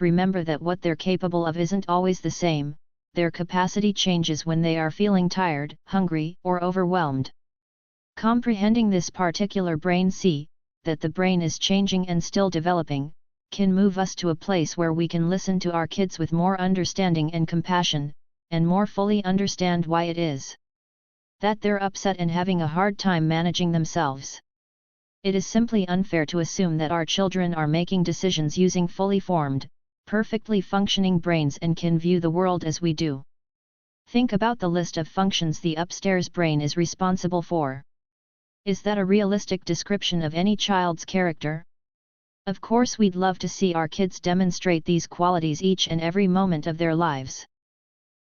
remember that what they're capable of isn't always the same. Their capacity changes when they are feeling tired, hungry, or overwhelmed. Comprehending this particular brain C, that the brain is changing and still developing, can move us to a place where we can listen to our kids with more understanding and compassion, and more fully understand why it is that they're upset and having a hard time managing themselves. It is simply unfair to assume that our children are making decisions using fully formed, perfectly functioning brains and can view the world as we do. Think about the list of functions the upstairs brain is responsible for. Is that a realistic description of any child's character? Of course, we'd love to see our kids demonstrate these qualities each and every moment of their lives.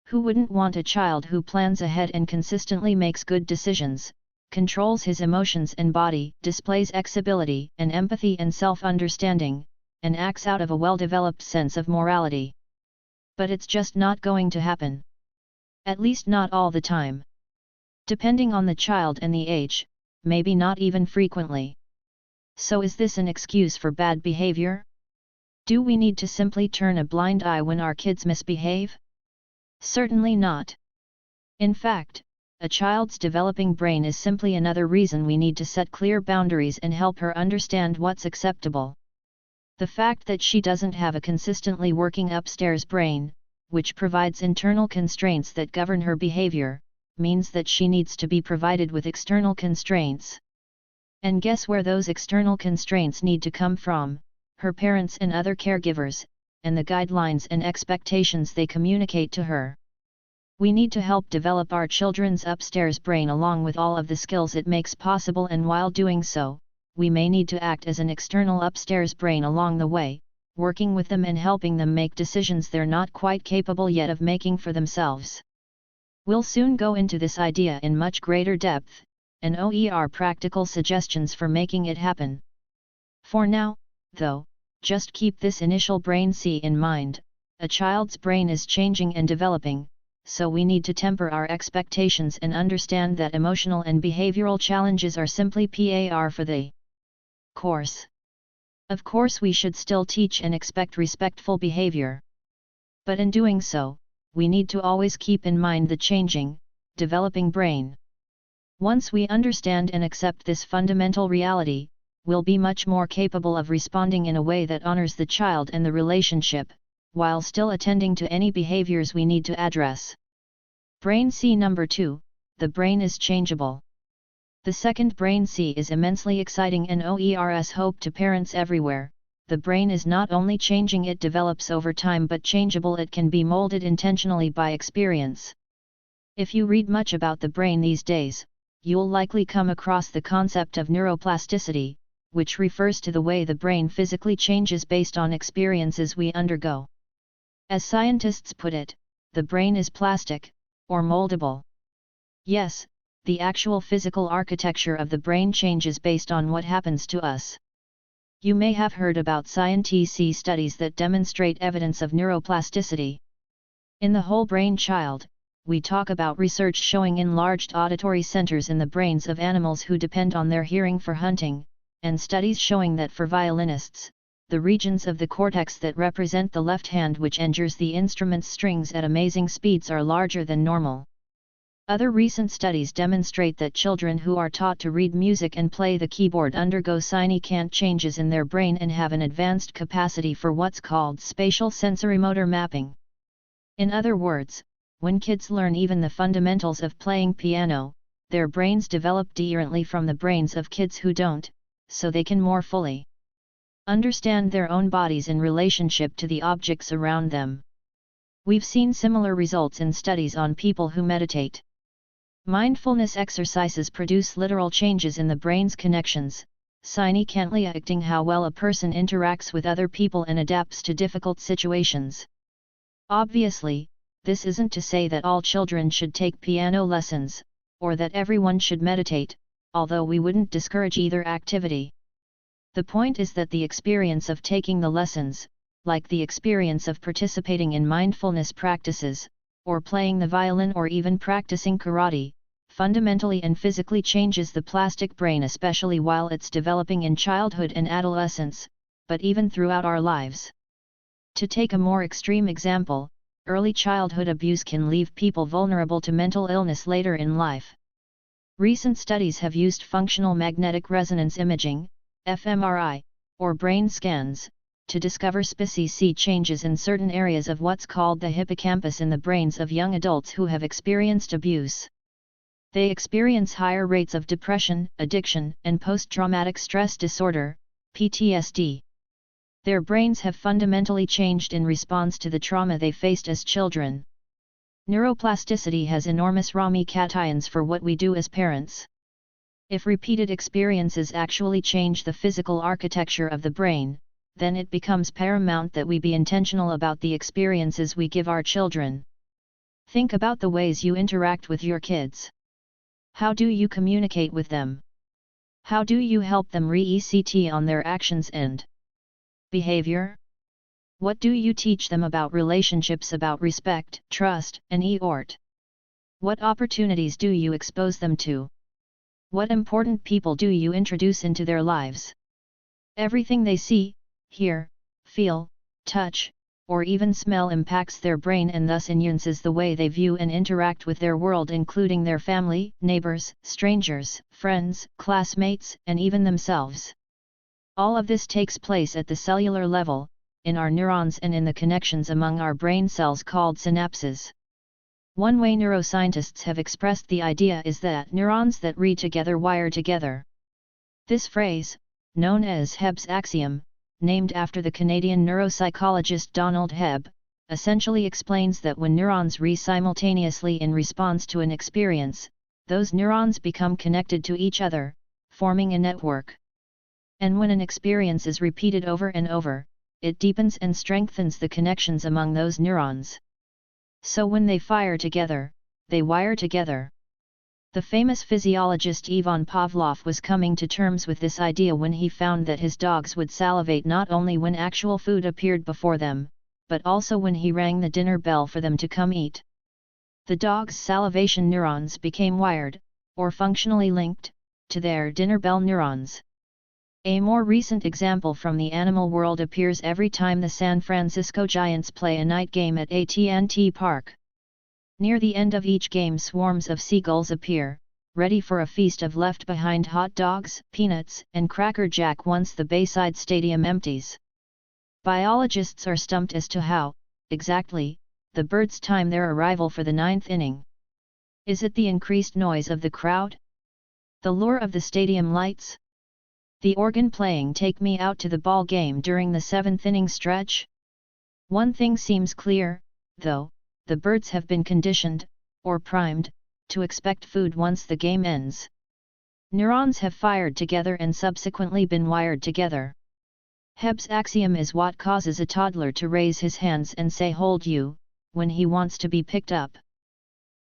Who wouldn't want a child who plans ahead and consistently makes good decisions, controls his emotions and body, displays excitability and empathy and self-understanding, and acts out of a well-developed sense of morality? But it's just not going to happen. At least not all the time. Depending on the child and the age, maybe not even frequently. So is this an excuse for bad behavior? Do we need to simply turn a blind eye when our kids misbehave? Certainly not. In fact, a child's developing brain is simply another reason we need to set clear boundaries and help her understand what's acceptable. The fact that she doesn't have a consistently working upstairs brain, which provides internal constraints that govern her behavior, means that she needs to be provided with external constraints. And guess where those external constraints need to come from? Her parents and other caregivers, and the guidelines and expectations they communicate to her. We need to help develop our children's upstairs brain along with all of the skills it makes possible, and while doing so, we may need to act as an external upstairs brain along the way, working with them and helping them make decisions they're not quite capable yet of making for themselves. We'll soon go into this idea in much greater depth, and OER practical suggestions for making it happen. For now, though, just keep this initial brain C in mind: a child's brain is changing and developing, so we need to temper our expectations and understand that emotional and behavioral challenges are simply par for the course. Of course, we should still teach and expect respectful behavior. But in doing so, we need to always keep in mind the changing, developing brain. Once we understand and accept this fundamental reality, we'll be much more capable of responding in a way that honors the child and the relationship, while still attending to any behaviors we need to address. Brain C number 2, the brain is changeable. The second brain C is immensely exciting and OERs hope to parents everywhere. The brain is not only changing, it develops over time, but changeable. It can be molded intentionally by experience. If you read much about the brain these days, you'll likely come across the concept of neuroplasticity, which refers to the way the brain physically changes based on experiences we undergo. As scientists put it, the brain is plastic, or moldable. Yes, the actual physical architecture of the brain changes based on what happens to us. You may have heard about scientific studies that demonstrate evidence of neuroplasticity. In The Whole Brain Child, we talk about research showing enlarged auditory centers in the brains of animals who depend on their hearing for hunting, and studies showing that for violinists, the regions of the cortex that represent the left hand which enjambs the instrument's strings at amazing speeds are larger than normal. Other recent studies demonstrate that children who are taught to read music and play the keyboard undergo significant changes in their brain and have an advanced capacity for what's called spatial sensorimotor mapping. In other words, when kids learn even the fundamentals of playing piano, their brains develop differently from the brains of kids who don't, so they can more fully understand their own bodies in relationship to the objects around them. We've seen similar results in studies on people who meditate. Mindfulness exercises produce literal changes in the brain's connections, significantly affecting how well a person interacts with other people and adapts to difficult situations. Obviously, this isn't to say that all children should take piano lessons, or that everyone should meditate, although we wouldn't discourage either activity. The point is that the experience of taking the lessons, like the experience of participating in mindfulness practices, or playing the violin or even practicing karate, fundamentally and physically changes the plastic brain, especially while it's developing in childhood and adolescence, but even throughout our lives. To take a more extreme example, early childhood abuse can leave people vulnerable to mental illness later in life. Recent studies have used functional magnetic resonance imaging, fMRI, or brain scans, to discover SPICC changes in certain areas of what's called the hippocampus in the brains of young adults who have experienced abuse. They experience higher rates of depression, addiction, and post-traumatic stress disorder, PTSD. Their brains have fundamentally changed in response to the trauma they faced as children. Neuroplasticity has enormous ramifications for what we do as parents. If repeated experiences actually change the physical architecture of the brain, then it becomes paramount that we be intentional about the experiences we give our children. Think about the ways you interact with your kids. How do you communicate with them? How do you help them react on their actions and behavior? What do you teach them about relationships, about respect, trust, and effort? What opportunities do you expose them to? What important people do you introduce into their lives? Everything they see, hear, feel, touch, or even smell impacts their brain and thus influences the way they view and interact with their world, including their family, neighbors, strangers, friends, classmates, and even themselves. All of this takes place at the cellular level, in our neurons and in the connections among our brain cells called synapses. One way neuroscientists have expressed the idea is that neurons that read together wire together. This phrase, known as Hebb's axiom, named after the Canadian neuropsychologist Donald Hebb, essentially explains that when neurons read simultaneously in response to an experience, those neurons become connected to each other, forming a network. And when an experience is repeated over and over, it deepens and strengthens the connections among those neurons. So when they fire together, they wire together. The famous physiologist Ivan Pavlov was coming to terms with this idea when he found that his dogs would salivate not only when actual food appeared before them, but also when he rang the dinner bell for them to come eat. The dog's salivation neurons became wired, or functionally linked, to their dinner bell neurons. A more recent example from the animal world appears every time the San Francisco Giants play a night game at AT&T Park. Near the end of each game, swarms of seagulls appear, ready for a feast of left-behind hot dogs, peanuts, and Cracker Jack once the Bayside Stadium empties. Biologists are stumped as to how, exactly, the birds time their arrival for the ninth inning. Is it the increased noise of the crowd? The lure of the stadium lights? The organ playing "Take Me Out to the Ball Game" during the seventh inning stretch? One thing seems clear, though: the birds have been conditioned, or primed, to expect food once the game ends. Neurons have fired together and subsequently been wired together. Hebb's axiom is what causes a toddler to raise his hands and say "hold you" when he wants to be picked up.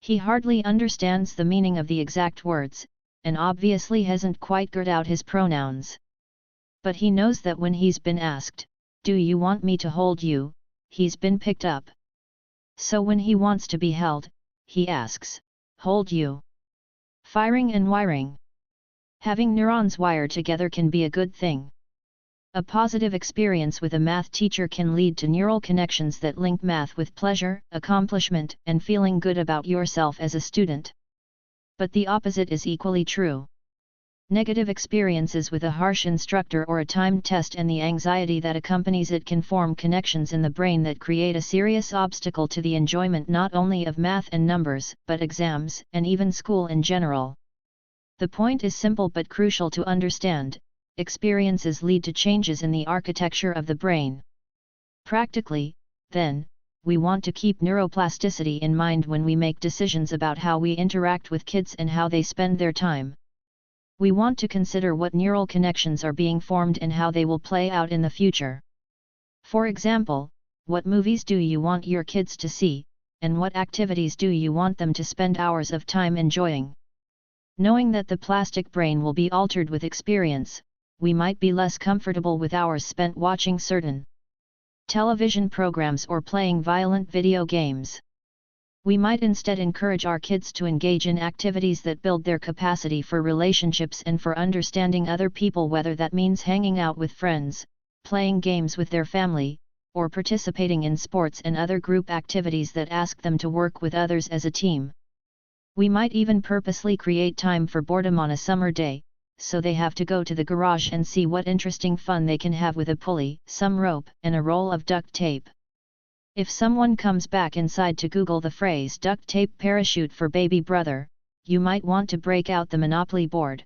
He hardly understands the meaning of the exact words, and obviously hasn't quite figured out his pronouns. But he knows that when he's been asked, "Do you want me to hold you?" he's been picked up. So when he wants to be held, he asks, "Hold you." Firing and wiring. Having neurons wired together can be a good thing. A positive experience with a math teacher can lead to neural connections that link math with pleasure, accomplishment, and feeling good about yourself as a student. But the opposite is equally true. Negative experiences with a harsh instructor or a timed test and the anxiety that accompanies it can form connections in the brain that create a serious obstacle to the enjoyment not only of math and numbers, but exams, and even school in general. The point is simple but crucial to understand: experiences lead to changes in the architecture of the brain. Practically, then, we want to keep neuroplasticity in mind when we make decisions about how we interact with kids and how they spend their time. We want to consider what neural connections are being formed and how they will play out in the future. For example, what movies do you want your kids to see, and what activities do you want them to spend hours of time enjoying? Knowing that the plastic brain will be altered with experience, we might be less comfortable with hours spent watching certain television programs or playing violent video games. We might instead encourage our kids to engage in activities that build their capacity for relationships and for understanding other people, whether that means hanging out with friends, playing games with their family, or participating in sports and other group activities that ask them to work with others as a team. We might even purposely create time for boredom on a summer day, so they have to go to the garage and see what interesting fun they can have with a pulley, some rope, and a roll of duct tape. If someone comes back inside to Google the phrase duct tape parachute for baby brother, you might want to break out the Monopoly board.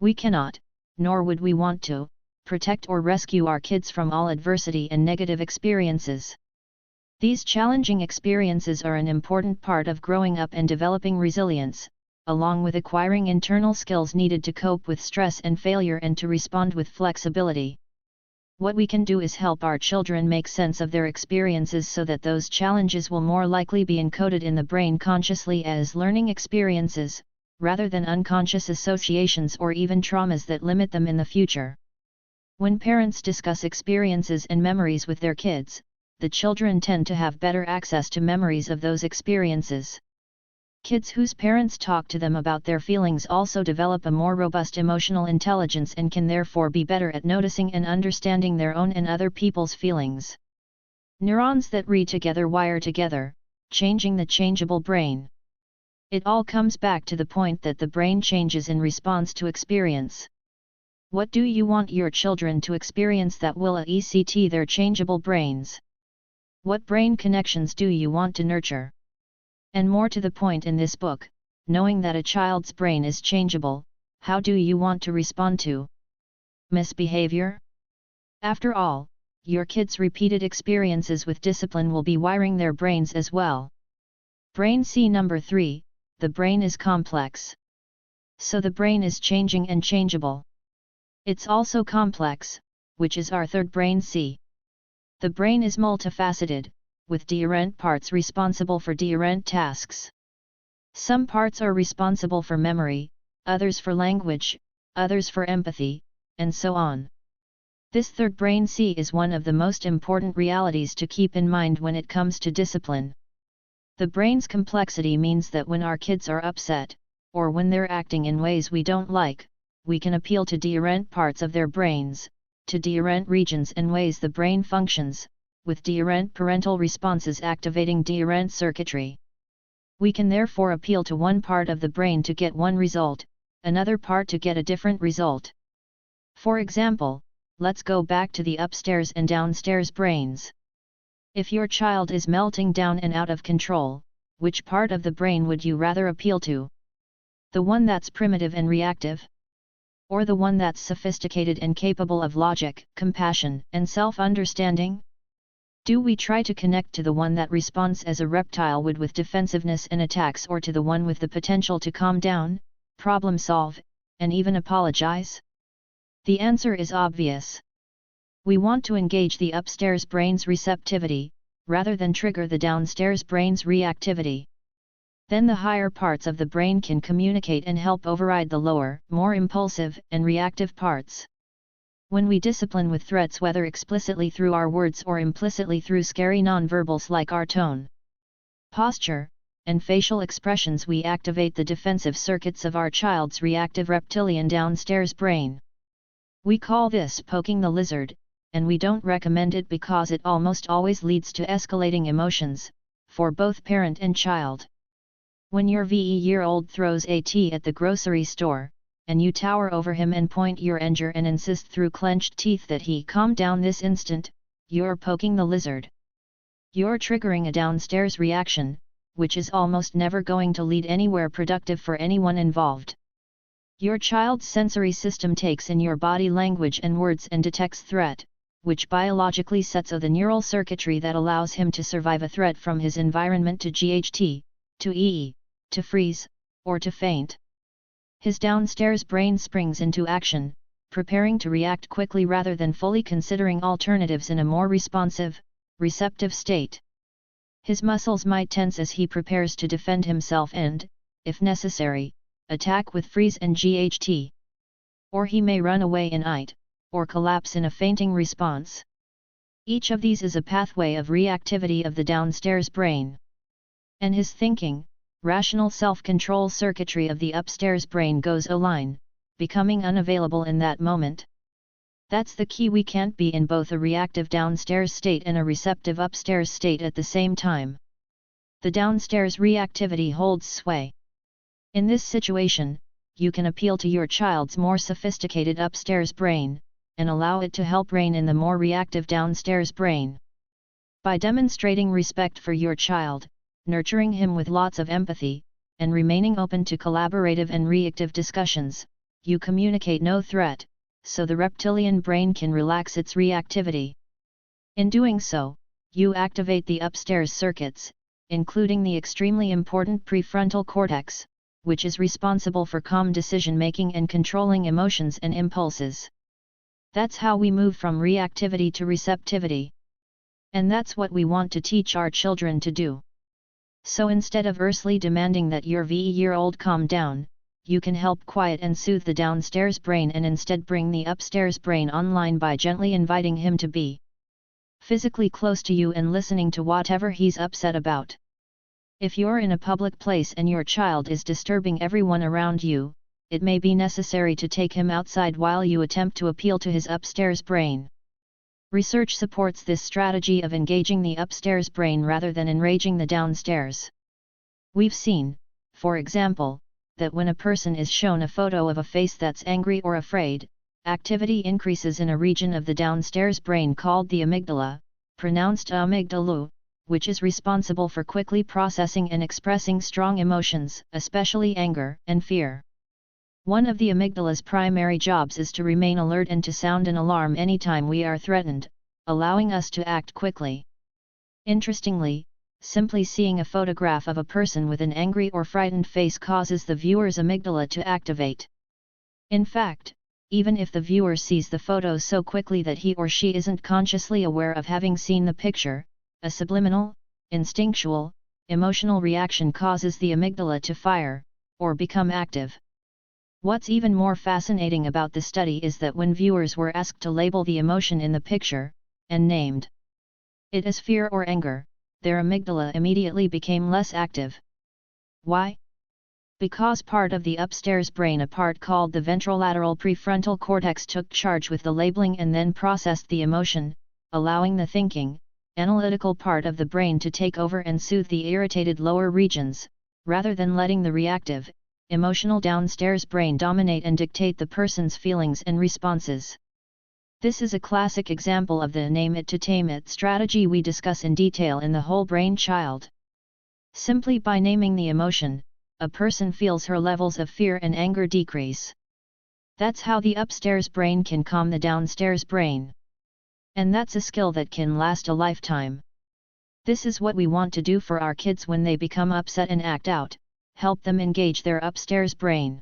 We cannot, nor would we want to, protect or rescue our kids from all adversity and negative experiences. These challenging experiences are an important part of growing up and developing resilience, along with acquiring internal skills needed to cope with stress and failure and to respond with flexibility. What we can do is help our children make sense of their experiences so that those challenges will more likely be encoded in the brain consciously as learning experiences, rather than unconscious associations or even traumas that limit them in the future. When parents discuss experiences and memories with their kids, the children tend to have better access to memories of those experiences. Kids whose parents talk to them about their feelings also develop a more robust emotional intelligence and can therefore be better at noticing and understanding their own and other people's feelings. Neurons that read together wire together, changing the changeable brain. It all comes back to the point that the brain changes in response to experience. What do you want your children to experience that will affect their changeable brains? What brain connections do you want to nurture? And more to the point in this book, knowing that a child's brain is changeable, how do you want to respond to misbehavior? After all, your kids' repeated experiences with discipline will be wiring their brains as well. Brain C number 3, the brain is complex. So the brain is changing and changeable. It's also complex, which is our third brain C. The brain is multifaceted, with different parts responsible for different tasks. Some parts are responsible for memory, others for language, others for empathy, and so on. This third brain C is one of the most important realities to keep in mind when it comes to discipline. The brain's complexity means that when our kids are upset, or when they're acting in ways we don't like, we can appeal to different parts of their brains, to different regions and ways the brain functions, with different parental responses activating different circuitry. We can therefore appeal to one part of the brain to get one result, another part to get a different result. For example, let's go back to the upstairs and downstairs brains. If your child is melting down and out of control, which part of the brain would you rather appeal to? The one that's primitive and reactive? Or the one that's sophisticated and capable of logic, compassion, and self-understanding? Do we try to connect to the one that responds as a reptile would with defensiveness and attacks, or to the one with the potential to calm down, problem solve, and even apologize? The answer is obvious. We want to engage the upstairs brain's receptivity, rather than trigger the downstairs brain's reactivity. Then the higher parts of the brain can communicate and help override the lower, more impulsive and reactive parts. When we discipline with threats, whether explicitly through our words or implicitly through scary nonverbals like our tone, posture, and facial expressions, we activate the defensive circuits of our child's reactive reptilian downstairs brain. We call this poking the lizard, and we don't recommend it because it almost always leads to escalating emotions, for both parent and child. When your VE-year-old throws a tea at the grocery store, and you tower over him and point your anger and insist through clenched teeth that he calm down this instant, you're poking the lizard. You're triggering a downstairs reaction, which is almost never going to lead anywhere productive for anyone involved. Your child's sensory system takes in your body language and words and detects threat, which biologically sets the neural circuitry that allows him to survive a threat from his environment to GHT, to EE, to freeze, or to faint. His downstairs brain springs into action, preparing to react quickly rather than fully considering alternatives in a more responsive, receptive state. His muscles might tense as he prepares to defend himself and, if necessary, attack with freeze and GHT. Or he may run away in IT, or collapse in a fainting response. Each of these is a pathway of reactivity of the downstairs brain. And his thinking, rational self-control circuitry of the upstairs brain goes offline, becoming unavailable in that moment. That's the key. We can't be in both a reactive downstairs state and a receptive upstairs state at the same time. The downstairs reactivity holds sway. In this situation, you can appeal to your child's more sophisticated upstairs brain, and allow it to help rein in the more reactive downstairs brain. By demonstrating respect for your child, nurturing him with lots of empathy, and remaining open to collaborative and reactive discussions, you communicate no threat, so the reptilian brain can relax its reactivity. In doing so, you activate the upstairs circuits, including the extremely important prefrontal cortex, which is responsible for calm decision-making and controlling emotions and impulses. That's how we move from reactivity to receptivity. And that's what we want to teach our children to do. So instead of earnestly demanding that your VE-year-old calm down, you can help quiet and soothe the downstairs brain and instead bring the upstairs brain online by gently inviting him to be physically close to you and listening to whatever he's upset about. If you're in a public place and your child is disturbing everyone around you, it may be necessary to take him outside while you attempt to appeal to his upstairs brain. Research supports this strategy of engaging the upstairs brain rather than enraging the downstairs. We've seen, for example, that when a person is shown a photo of a face that's angry or afraid, activity increases in a region of the downstairs brain called the amygdala, pronounced amygdalu, which is responsible for quickly processing and expressing strong emotions, especially anger and fear. One of the amygdala's primary jobs is to remain alert and to sound an alarm anytime we are threatened, allowing us to act quickly. Interestingly, simply seeing a photograph of a person with an angry or frightened face causes the viewer's amygdala to activate. In fact, even if the viewer sees the photo so quickly that he or she isn't consciously aware of having seen the picture, a subliminal, instinctual, emotional reaction causes the amygdala to fire, or become active. What's even more fascinating about the study is that when viewers were asked to label the emotion in the picture, and named it as fear or anger, their amygdala immediately became less active. Why? Because part of the upstairs brain, a part called the ventrolateral prefrontal cortex, took charge with the labeling and then processed the emotion, allowing the thinking, analytical part of the brain to take over and soothe the irritated lower regions, rather than letting the reactive, emotional downstairs brain dominate and dictate the person's feelings and responses. This is a classic example of the name it to tame it strategy we discuss in detail in The Whole Brain Child. Simply by naming the emotion, a person feels her levels of fear and anger decrease. That's how the upstairs brain can calm the downstairs brain. And that's a skill that can last a lifetime. This is what we want to do for our kids when they become upset and act out, help them engage their upstairs brain.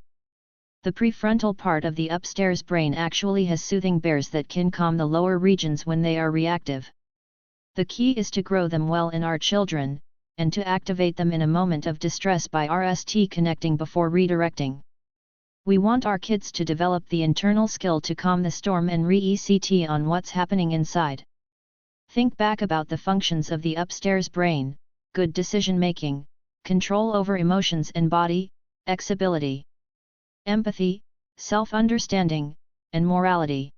The prefrontal part of the upstairs brain actually has soothing bears that can calm the lower regions when they are reactive. The key is to grow them well in our children, and to activate them in a moment of distress by RST connecting before redirecting. We want our kids to develop the internal skill to calm the storm and re-ECT on what's happening inside. Think back about the functions of the upstairs brain: good decision-making, control over emotions and body, excitability, empathy, self-understanding, and morality.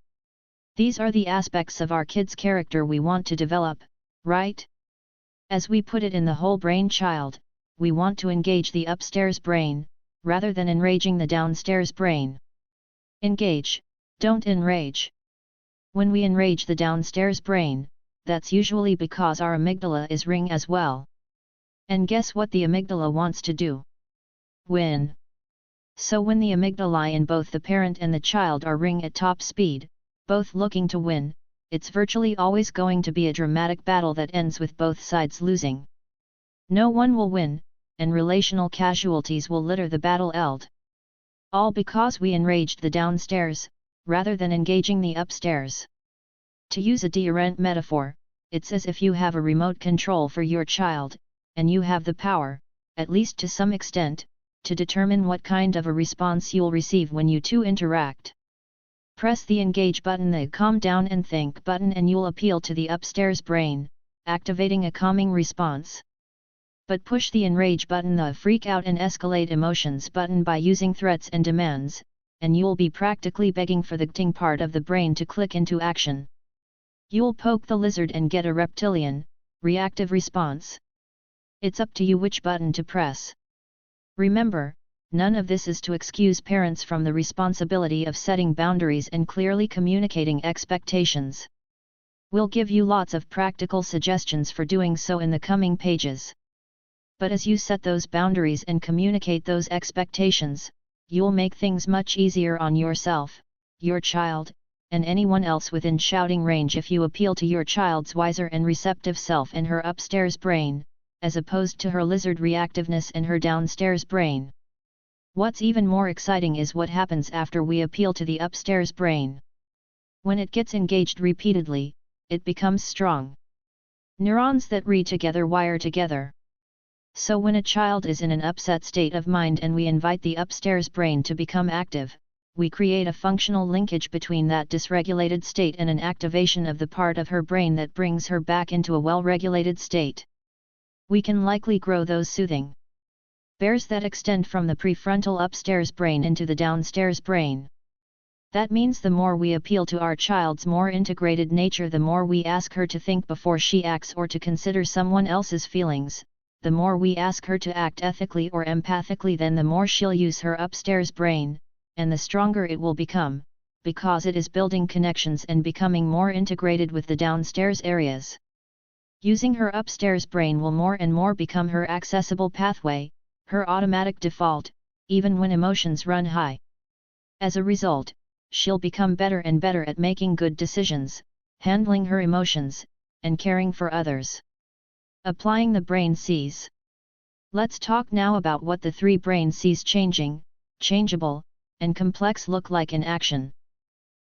These are the aspects of our kids' character we want to develop, right? As we put it in The Whole Brain Child, we want to engage the upstairs brain, rather than enraging the downstairs brain. Engage, don't enrage. When we enrage the downstairs brain, that's usually because our amygdala is ring as well. And guess what the amygdala wants to do? Win. So when the amygdala in both the parent and the child are ring at top speed, both looking to win, it's virtually always going to be a dramatic battle that ends with both sides losing. No one will win, and relational casualties will litter the battlefield. All because we enraged the downstairs, rather than engaging the upstairs. To use a deodorant metaphor, it's as if you have a remote control for your child, and you have the power, at least to some extent, to determine what kind of a response you'll receive when you two interact. Press the engage button, the calm down and think button, and you'll appeal to the upstairs brain, activating a calming response. But push the enrage button, the freak out and escalate emotions button, by using threats and demands, and you'll be practically begging for the acting part of the brain to click into action. You'll poke the lizard and get a reptilian, reactive response. It's up to you which button to press. Remember, none of this is to excuse parents from the responsibility of setting boundaries and clearly communicating expectations. We'll give you lots of practical suggestions for doing so in the coming pages. But as you set those boundaries and communicate those expectations, you'll make things much easier on yourself, your child, and anyone else within shouting range if you appeal to your child's wiser and receptive self and her upstairs brain, as opposed to her lizard reactiveness and her downstairs brain. What's even more exciting is what happens after we appeal to the upstairs brain. When it gets engaged repeatedly, it becomes strong. Neurons that read together wire together. So when a child is in an upset state of mind and we invite the upstairs brain to become active, we create a functional linkage between that dysregulated state and an activation of the part of her brain that brings her back into a well-regulated state. We can likely grow those soothing bears that extend from the prefrontal upstairs brain into the downstairs brain. That means the more we appeal to our child's more integrated nature, the more we ask her to think before she acts or to consider someone else's feelings, the more we ask her to act ethically or empathically, then the more she'll use her upstairs brain, and the stronger it will become, because it is building connections and becoming more integrated with the downstairs areas. Using her upstairs brain will more and more become her accessible pathway, her automatic default, even when emotions run high. As a result, she'll become better and better at making good decisions, handling her emotions, and caring for others. Applying the brain C's. Let's talk now about what the 3 brain C's changing, changeable, and complex look like in action.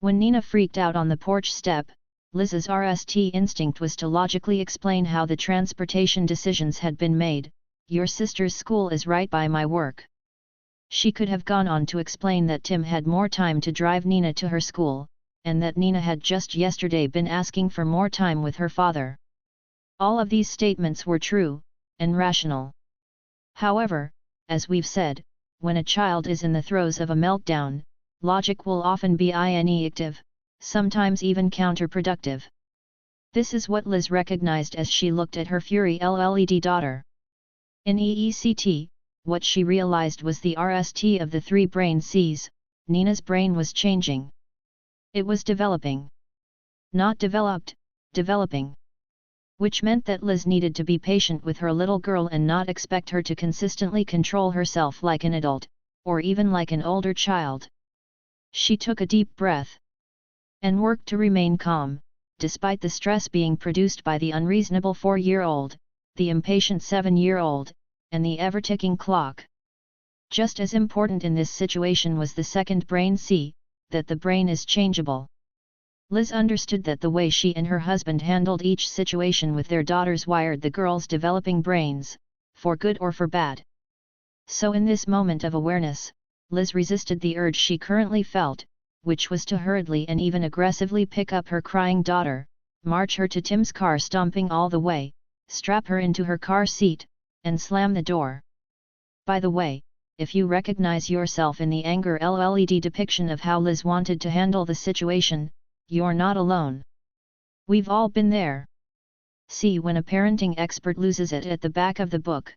When Nina freaked out on the porch step, Liz's RST instinct was to logically explain how the transportation decisions had been made. Your sister's school is right by my work. She could have gone on to explain that Tim had more time to drive Nina to her school, and that Nina had just yesterday been asking for more time with her father. All of these statements were true, and rational. However, as we've said, when a child is in the throes of a meltdown, logic will often be inactive, sometimes even counterproductive. This is what Liz recognized as she looked at her Fury LLED daughter. In EECT, what she realized was the RST of the 3 brain C's. Nina's brain was changing. It was developing. Not developed, developing. Which meant that Liz needed to be patient with her little girl and not expect her to consistently control herself like an adult, or even like an older child. She took a deep breath and worked to remain calm, despite the stress being produced by the unreasonable 4-year-old, the impatient 7-year-old, and the ever-ticking clock. Just as important in this situation was the second brain C, that the brain is changeable. Liz understood that the way she and her husband handled each situation with their daughters wired the girls' developing brains, for good or for bad. So in this moment of awareness, Liz resisted the urge she currently felt, which was to hurriedly and even aggressively pick up her crying daughter, march her to Tim's car stomping all the way, strap her into her car seat, and slam the door. By the way, if you recognize yourself in the anger LLED depiction of how Liz wanted to handle the situation, you're not alone. We've all been there. See when a parenting expert loses it at the back of the book.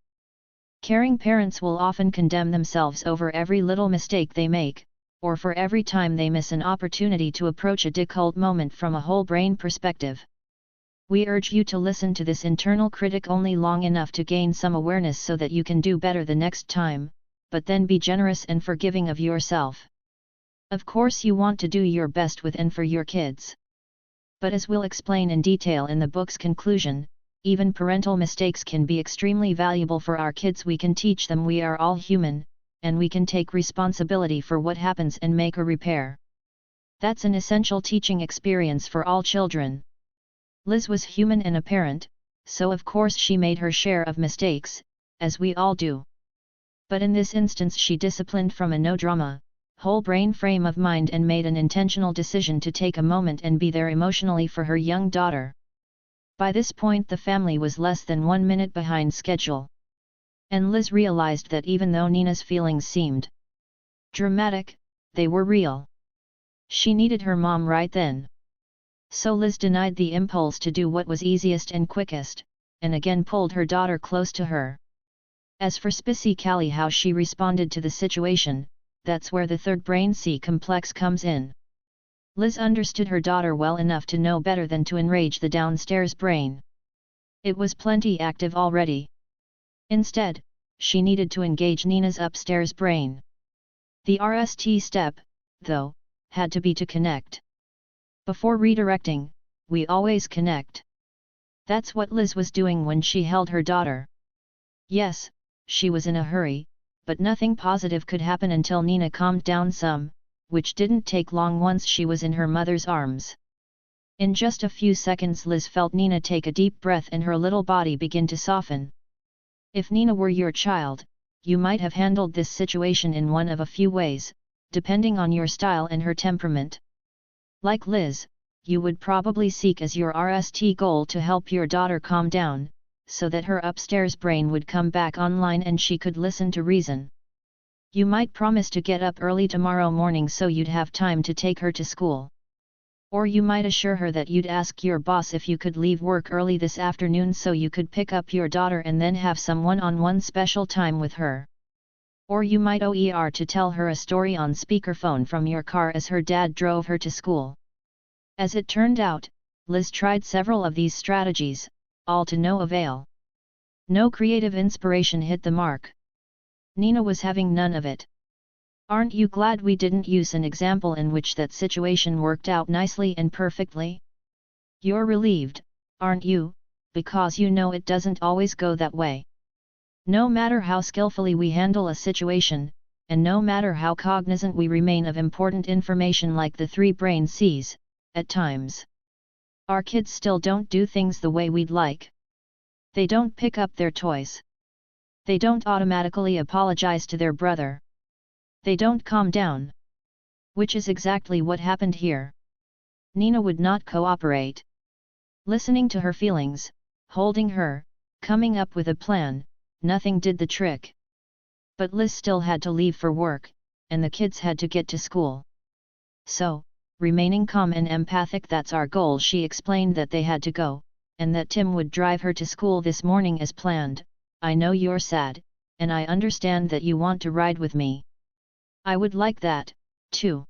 Caring parents will often condemn themselves over every little mistake they make, or for every time they miss an opportunity to approach a difficult moment from a whole brain perspective. We urge you to listen to this internal critic only long enough to gain some awareness so that you can do better the next time, but then be generous and forgiving of yourself. Of course you want to do your best with and for your kids. But as we'll explain in detail in the book's conclusion, even parental mistakes can be extremely valuable for our kids. We can teach them we are all human, and we can take responsibility for what happens and make a repair. That's an essential teaching experience for all children. Liz was human and a parent, so of course she made her share of mistakes, as we all do. But in this instance she disciplined from a no-drama, whole-brain frame of mind and made an intentional decision to take a moment and be there emotionally for her young daughter. By this point the family was less than 1 minute behind schedule. And Liz realized that even though Nina's feelings seemed dramatic, they were real. She needed her mom right then. So Liz denied the impulse to do what was easiest and quickest, and again pulled her daughter close to her. As for specifically how she responded to the situation, that's where the third brain C complex comes in. Liz understood her daughter well enough to know better than to enrage the downstairs brain. It was plenty active already. Instead, she needed to engage Nina's upstairs brain. The RST step, though, had to be to connect. Before redirecting, we always connect. That's what Liz was doing when she held her daughter. Yes, she was in a hurry, but nothing positive could happen until Nina calmed down some, which didn't take long once she was in her mother's arms. In just a few seconds Liz felt Nina take a deep breath and her little body begin to soften. If Nina were your child, you might have handled this situation in one of a few ways, depending on your style and her temperament. Like Liz, you would probably seek as your RST goal to help your daughter calm down, so that her upstairs brain would come back online and she could listen to reason. You might promise to get up early tomorrow morning so you'd have time to take her to school. Or you might assure her that you'd ask your boss if you could leave work early this afternoon so you could pick up your daughter and then have some one-on-one special time with her. Or you might OER to tell her a story on speakerphone from your car as her dad drove her to school. As it turned out, Liz tried several of these strategies, all to no avail. No creative inspiration hit the mark. Nina was having none of it. Aren't you glad we didn't use an example in which that situation worked out nicely and perfectly? You're relieved, aren't you, because you know it doesn't always go that way. No matter how skillfully we handle a situation, and no matter how cognizant we remain of important information like the 3 brain Cs, at times, our kids still don't do things the way we'd like. They don't pick up their toys. They don't automatically apologize to their brother. They don't calm down. Which is exactly what happened here. Nina would not cooperate. Listening to her feelings, holding her, coming up with a plan, nothing did the trick. But Liz still had to leave for work, and the kids had to get to school. So, remaining calm and empathic, that's our goal, she explained that they had to go, and that Tim would drive her to school this morning as planned. I know you're sad, and I understand that you want to ride with me. I would like that, too.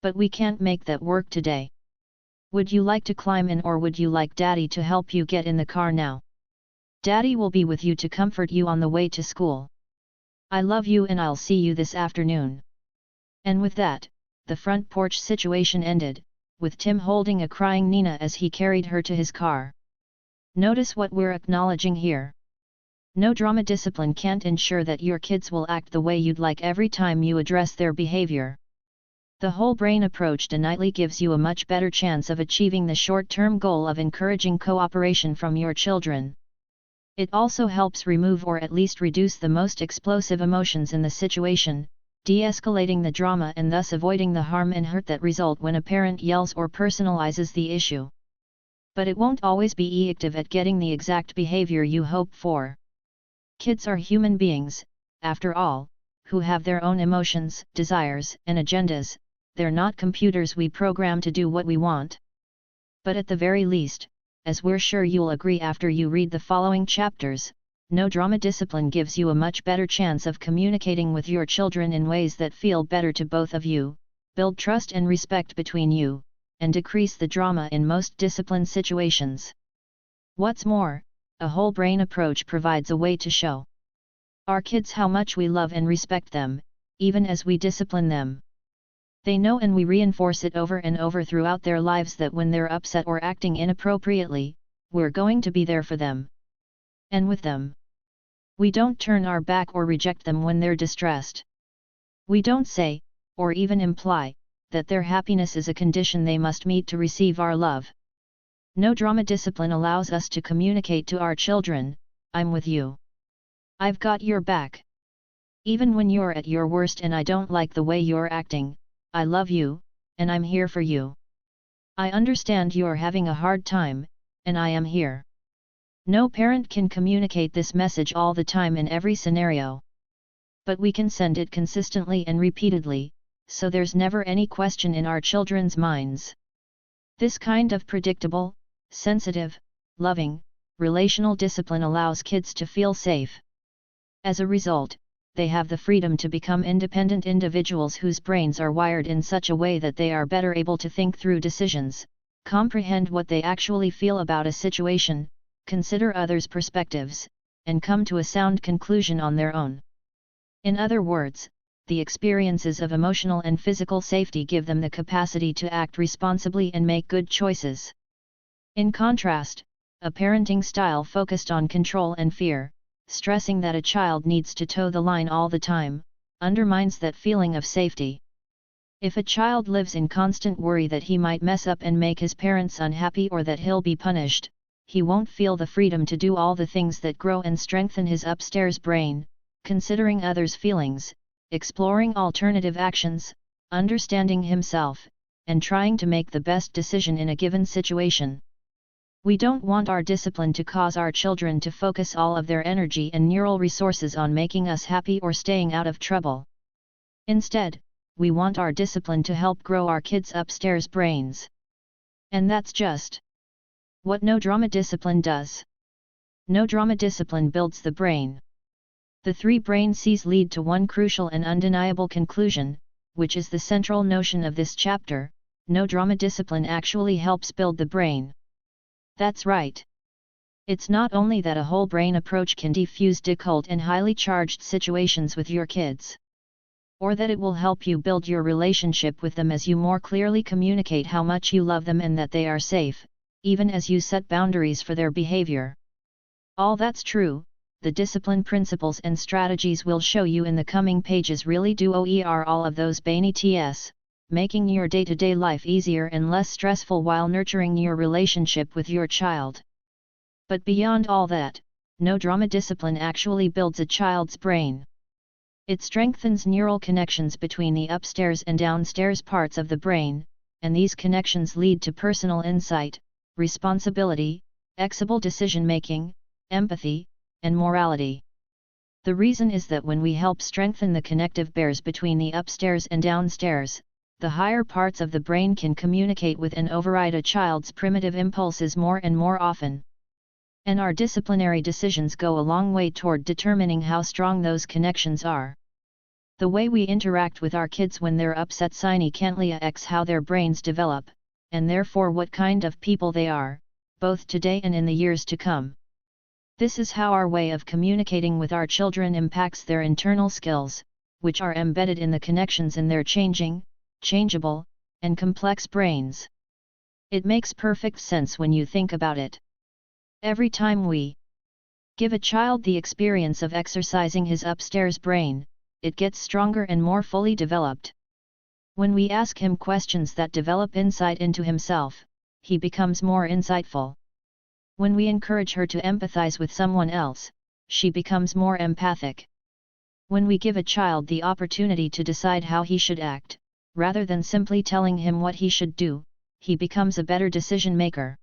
But we can't make that work today. Would you like to climb in or would you like Daddy to help you get in the car now? Daddy will be with you to comfort you on the way to school. I love you and I'll see you this afternoon. And with that, the front porch situation ended, with Tim holding a crying Nina as he carried her to his car. Notice what we're acknowledging here. No drama. Discipline can't ensure that your kids will act the way you'd like every time you address their behavior. The whole brain approach to nightly gives you a much better chance of achieving the short-term goal of encouraging cooperation from your children. It also helps remove or at least reduce the most explosive emotions in the situation, de-escalating the drama and thus avoiding the harm and hurt that result when a parent yells or personalizes the issue. But it won't always be effective at getting the exact behavior you hope for. Kids are human beings, after all, who have their own emotions, desires, and agendas. They're not computers we program to do what we want. But at the very least, as we're sure you'll agree after you read the following chapters, no drama. Discipline gives you a much better chance of communicating with your children in ways that feel better to both of you, build trust and respect between you, and decrease the drama in most discipline situations. What's more, a whole brain approach provides a way to show our kids how much we love and respect them, even as we discipline them. They know, and we reinforce it over and over throughout their lives, that when they're upset or acting inappropriately, we're going to be there for them. And with them. We don't turn our back or reject them when they're distressed. We don't say, or even imply, that their happiness is a condition they must meet to receive our love. No drama. Discipline allows us to communicate to our children, I'm with you. I've got your back. Even when you're at your worst and I don't like the way you're acting, I love you, and I'm here for you. I understand you're having a hard time, and I am here. No parent can communicate this message all the time in every scenario. But we can send it consistently and repeatedly, so there's never any question in our children's minds. This kind of predictable, sensitive, loving, relational discipline allows kids to feel safe. As a result, they have the freedom to become independent individuals whose brains are wired in such a way that they are better able to think through decisions, comprehend what they actually feel about a situation, consider others' perspectives, and come to a sound conclusion on their own. In other words, the experiences of emotional and physical safety give them the capacity to act responsibly and make good choices. In contrast, a parenting style focused on control and fear, stressing that a child needs to toe the line all the time, undermines that feeling of safety. If a child lives in constant worry that he might mess up and make his parents unhappy or that he'll be punished, he won't feel the freedom to do all the things that grow and strengthen his upstairs brain, considering others' feelings, exploring alternative actions, understanding himself, and trying to make the best decision in a given situation. We don't want our discipline to cause our children to focus all of their energy and neural resources on making us happy or staying out of trouble. Instead, we want our discipline to help grow our kids' upstairs brains. And that's just what no drama discipline does. No drama discipline builds the brain. The 3 brain C's lead to one crucial and undeniable conclusion, which is the central notion of this chapter: no drama discipline actually helps build the brain. That's right. It's not only that a whole brain approach can defuse difficult and highly charged situations with your kids, or that it will help you build your relationship with them as you more clearly communicate how much you love them and that they are safe, even as you set boundaries for their behavior. All that's true. The discipline principles and strategies we'll show you in the coming pages really do all of those BANETS, making your day-to-day life easier and less stressful while nurturing your relationship with your child. But beyond all that, no drama discipline actually builds a child's brain. It strengthens neural connections between the upstairs and downstairs parts of the brain, and these connections lead to personal insight, responsibility, equitable decision-making, empathy, and morality. The reason is that when we help strengthen the connective pairs between the upstairs and downstairs, the higher parts of the brain can communicate with and override a child's primitive impulses more and more often. And our disciplinary decisions go a long way toward determining how strong those connections are. The way we interact with our kids when they're upset significantly affects how their brains develop, and therefore what kind of people they are, both today and in the years to come. This is how our way of communicating with our children impacts their internal skills, which are embedded in the connections in their changing, changeable, and complex brains. It makes perfect sense when you think about it. Every time we give a child the experience of exercising his upstairs brain, it gets stronger and more fully developed. When we ask him questions that develop insight into himself, he becomes more insightful. When we encourage her to empathize with someone else, she becomes more empathic. When we give a child the opportunity to decide how he should act, rather than simply telling him what he should do, he becomes a better decision maker.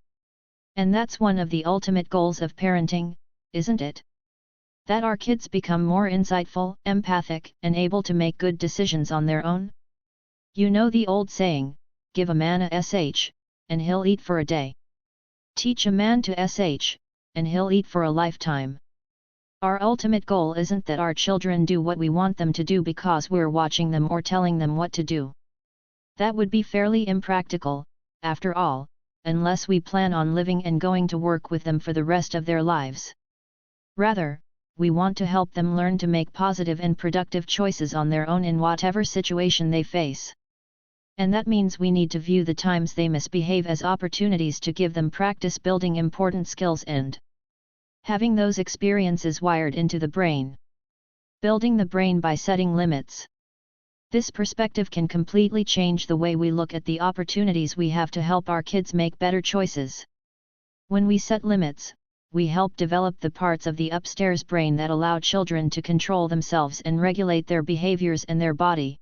And that's one of the ultimate goals of parenting, isn't it? That our kids become more insightful, empathic, and able to make good decisions on their own? You know the old saying, give a man a SH, and he'll eat for a day. Teach a man to SH, and he'll eat for a lifetime. Our ultimate goal isn't that our children do what we want them to do because we're watching them or telling them what to do. That would be fairly impractical, after all, unless we plan on living and going to work with them for the rest of their lives. Rather, we want to help them learn to make positive and productive choices on their own in whatever situation they face. And that means we need to view the times they misbehave as opportunities to give them practice building important skills and having those experiences wired into the brain. Building the brain by setting limits. This perspective can completely change the way we look at the opportunities we have to help our kids make better choices. When we set limits, we help develop the parts of the upstairs brain that allow children to control themselves and regulate their behaviors and their body.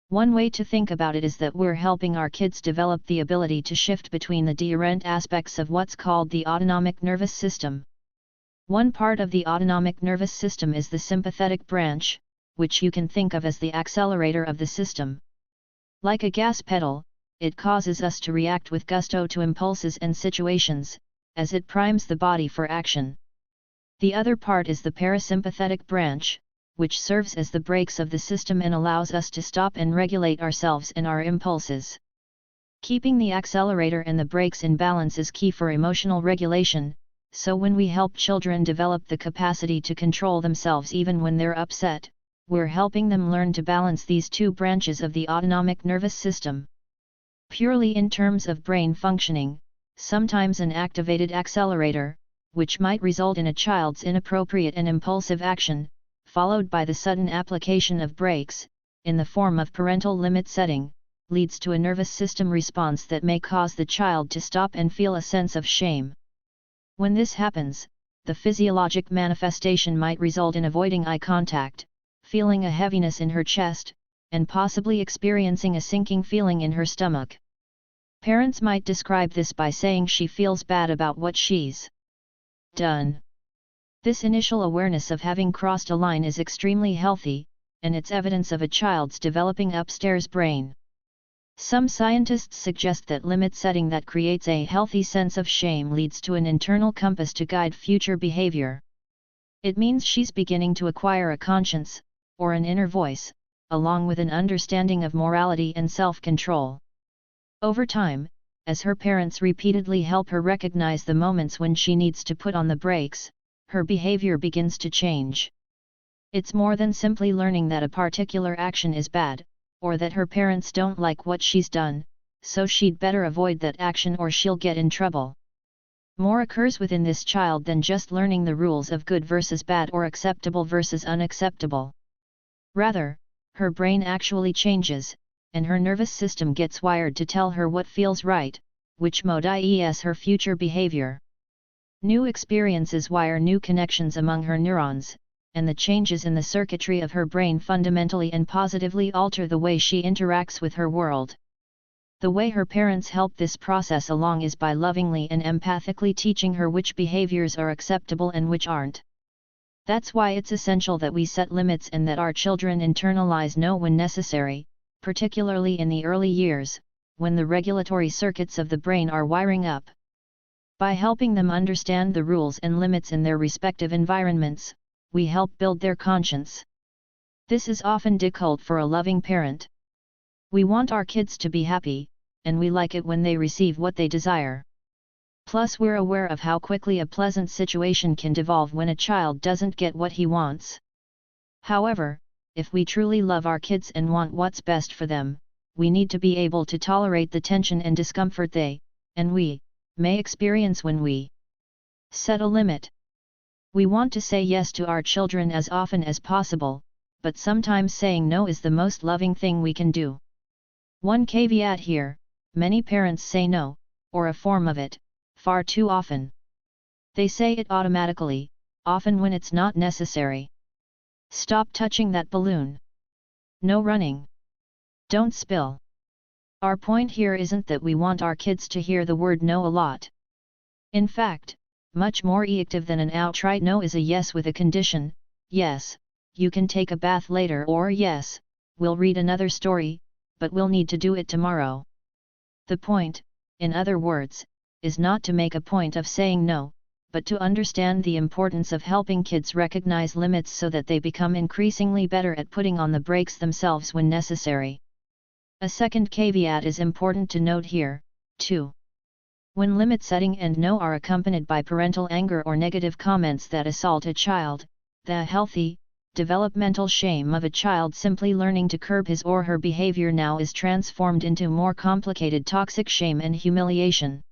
One way to think about it is that we're helping our kids develop the ability to shift between the different aspects of what's called the autonomic nervous system. One part of the autonomic nervous system is the sympathetic branch, which you can think of as the accelerator of the system. Like a gas pedal, it causes us to react with gusto to impulses and situations, as it primes the body for action. The other part is the parasympathetic branch, which serves as the brakes of the system and allows us to stop and regulate ourselves and our impulses. Keeping the accelerator and the brakes in balance is key for emotional regulation, so when we help children develop the capacity to control themselves even when they're upset, we're helping them learn to balance these two branches of the autonomic nervous system. Purely in terms of brain functioning, sometimes an activated accelerator, which might result in a child's inappropriate and impulsive action, followed by the sudden application of brakes, in the form of parental limit setting, leads to a nervous system response that may cause the child to stop and feel a sense of shame. When this happens, the physiologic manifestation might result in avoiding eye contact, feeling a heaviness in her chest, and possibly experiencing a sinking feeling in her stomach. Parents might describe this by saying she feels bad about what she's done. This initial awareness of having crossed a line is extremely healthy, and it's evidence of a child's developing upstairs brain. Some scientists suggest that limit setting that creates a healthy sense of shame leads to an internal compass to guide future behavior. It means she's beginning to acquire a conscience, or an inner voice, along with an understanding of morality and self-control. Over time, as her parents repeatedly help her recognize the moments when she needs to put on the brakes, her behavior begins to change. It's more than simply learning that a particular action is bad, or that her parents don't like what she's done, so she'd better avoid that action or she'll get in trouble. More occurs within this child than just learning the rules of good versus bad or acceptable versus unacceptable. Rather, her brain actually changes, and her nervous system gets wired to tell her what feels right, which modes her future behavior. New experiences wire new connections among her neurons, and the changes in the circuitry of her brain fundamentally and positively alter the way she interacts with her world. The way her parents help this process along is by lovingly and empathically teaching her which behaviors are acceptable and which aren't. That's why it's essential that we set limits and that our children internalize no when necessary, particularly in the early years, when the regulatory circuits of the brain are wiring up. By helping them understand the rules and limits in their respective environments, we help build their conscience. This is often difficult for a loving parent. We want our kids to be happy, and we like it when they receive what they desire. Plus, we're aware of how quickly a pleasant situation can devolve when a child doesn't get what he wants. However, if we truly love our kids and want what's best for them, we need to be able to tolerate the tension and discomfort they, and we, may experience when we set a limit. We want to say yes to our children as often as possible, but sometimes saying no is the most loving thing we can do. One caveat here: many parents say no, or a form of it, far too often. They say it automatically, often when it's not necessary. Stop touching that balloon. No running. Don't spill. Our point here isn't that we want our kids to hear the word no a lot. In fact, much more effective than an outright no is a yes with a condition: yes, you can take a bath later, or yes, we'll read another story, but we'll need to do it tomorrow. The point, in other words, is not to make a point of saying no, but to understand the importance of helping kids recognize limits so that they become increasingly better at putting on the brakes themselves when necessary. A second caveat is important to note here, too. When limit setting and no are accompanied by parental anger or negative comments that assault a child, the healthy, developmental shame of a child simply learning to curb his or her behavior now is transformed into more complicated toxic shame and humiliation.